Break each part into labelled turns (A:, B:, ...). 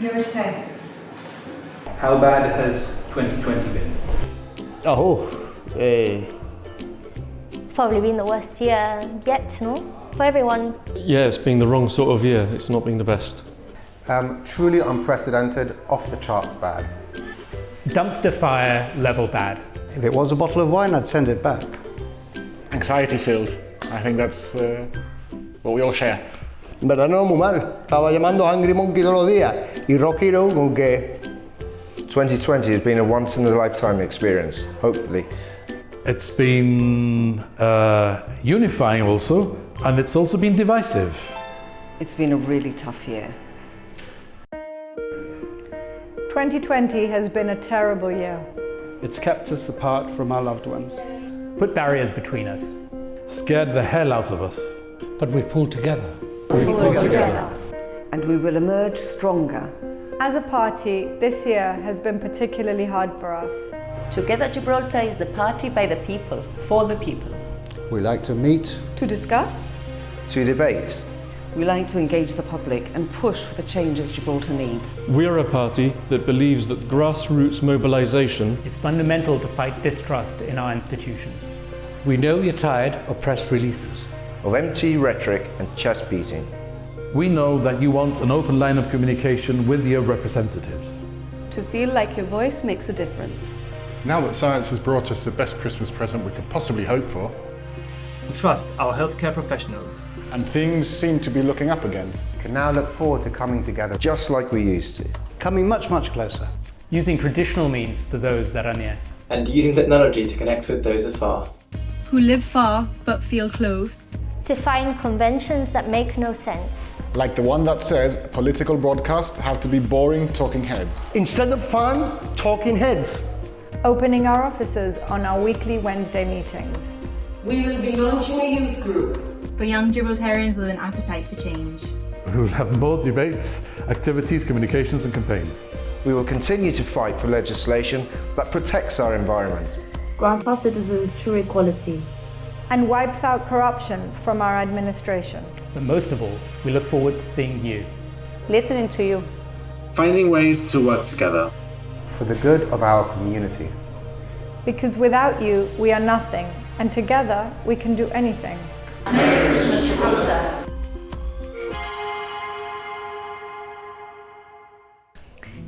A: Give it a say.
B: How bad has 2020 been?
C: It's probably been the worst year yet, no? For everyone.
D: Yeah, it's been the wrong sort of year. It's not been the best.
E: Truly unprecedented, off the charts bad.
F: Dumpster fire level bad.
G: If it was a bottle of wine, I'd send it back.
H: Anxiety filled. I think that's what we all share.
G: En verdad no muy mal. Estaba llamando a Angry Monkey todos los días y Rockero con que
I: 2020 has been a once-in-a-lifetime experience, hopefully.
J: It's been unifying also, and it's also been divisive.
A: It's been a really tough year.
K: 2020 has been a terrible year.
L: It's kept us apart from our loved ones.
F: Put barriers between us.
J: Scared the hell out of us.
M: But we've pulled together.
A: We've pulled together. And we will emerge stronger.
K: As a party, this year has been particularly hard for us.
N: Together Gibraltar is the party by the people, for the people.
G: We like to meet.
K: To discuss.
I: To debate.
A: We like to engage the public and push for the changes Gibraltar needs.
D: We are a party that believes that grassroots mobilisation
F: is fundamental to fight distrust in our institutions.
M: We know you're tired of press releases,
I: of empty rhetoric and chest beating.
J: We know that you want an open line of communication with your representatives.
O: To feel like your voice makes a difference.
H: Now that science has brought us the best Christmas present we could possibly hope for,
B: We trust our healthcare professionals.
H: and things seem to be looking up again,
E: We can now look forward to coming together.
I: Just like we used to.
G: Coming much, much closer.
F: Using traditional means for those that are near.
B: And using technology to connect with those afar.
O: Who live far but feel close.
C: Defying conventions that make no sense.
H: like the one that says political broadcasts have to be boring talking heads.
G: Instead of fun, talking heads.
K: Opening our offices on our weekly Wednesday meetings.
N: We will be launching a youth group
O: For young Gibraltarians with an appetite for change.
J: We will have more debates, activities, communications and campaigns.
I: We will continue to fight for legislation that protects our environment.
O: Grant our citizens true equality.
K: And wipes out corruption from our administration.
F: But most of all, we look forward to seeing you.
O: Listening to you.
P: Finding ways to work together.
E: For the good of our community.
K: Because without you, we are nothing, and together we can do anything.
N: Merry Christmas, Gibraltar.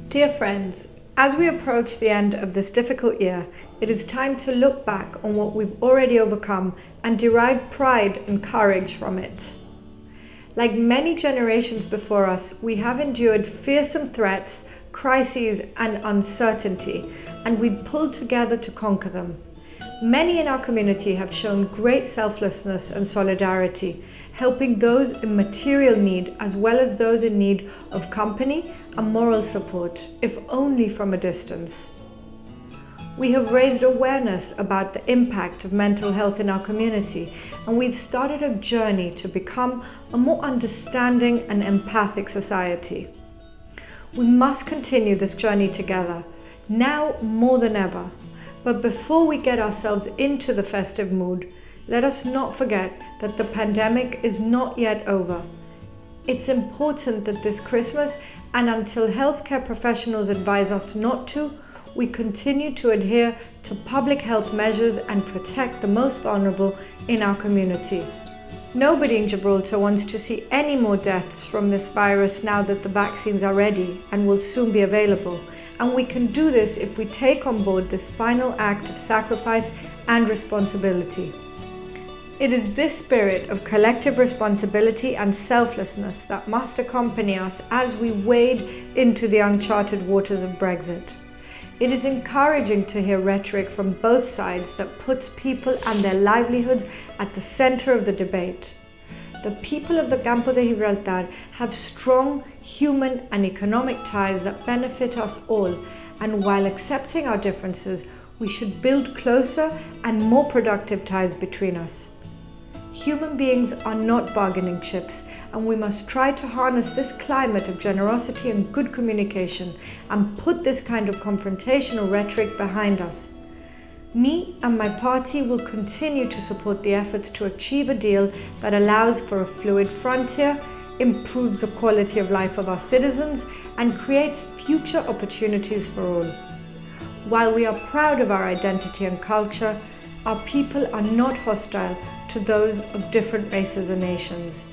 K: Dear friends, as we approach the end of this difficult year, it is time to look back on what we've already overcome and derive pride and courage from it. Like many generations before us, we have endured fearsome threats, crises and uncertainty, and we've pulled together to conquer them. Many in our community have shown great selflessness and solidarity, helping those in material need as well as those in need of company and moral support, if only from a distance. We have raised awareness about the impact of mental health in our community, and we've started a journey to become a more understanding and empathic society. We must continue this journey together, now more than ever. But before we get ourselves into the festive mood, let us not forget that the pandemic is not yet over. It's important that this Christmas, and until healthcare professionals advise us not to, we continue to adhere to public health measures and protect the most vulnerable in our community. Nobody in Gibraltar wants to see any more deaths from this virus now that the vaccines are ready and will soon be available. And we can do this if we take on board this final act of sacrifice and responsibility. It is this spirit of collective responsibility and selflessness that must accompany us as we wade into the uncharted waters of Brexit. It is encouraging to hear rhetoric from both sides that puts people and their livelihoods at the center of the debate. The people of the Campo de Gibraltar have strong human and economic ties that benefit us all, and while accepting our differences, we should build closer and more productive ties between us. Human beings are not bargaining chips, and we must try to harness this climate of generosity and good communication and put this kind of confrontational rhetoric behind us. Me and my party will continue to support the efforts to achieve a deal that allows for a fluid frontier, improves the quality of life of our citizens, and creates future opportunities for all. While we are proud of our identity and culture, our people are not hostile to those of different races and nations.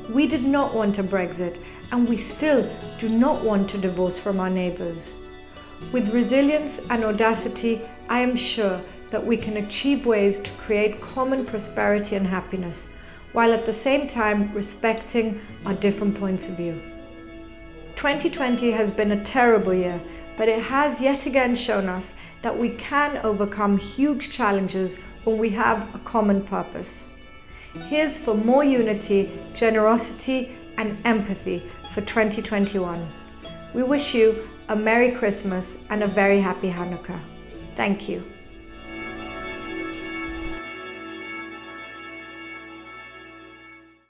K: We did not want a Brexit, and we still do not want to divorce from our neighbours. With resilience and audacity, I am sure that we can achieve ways to create common prosperity and happiness, while at the same time respecting our different points of view. 2020 has been a terrible year, but it has yet again shown us that we can overcome huge challenges when we have a common purpose. Here's for more unity, generosity, and empathy for 2021. We wish you a Merry Christmas and a very happy Hanukkah. Thank you.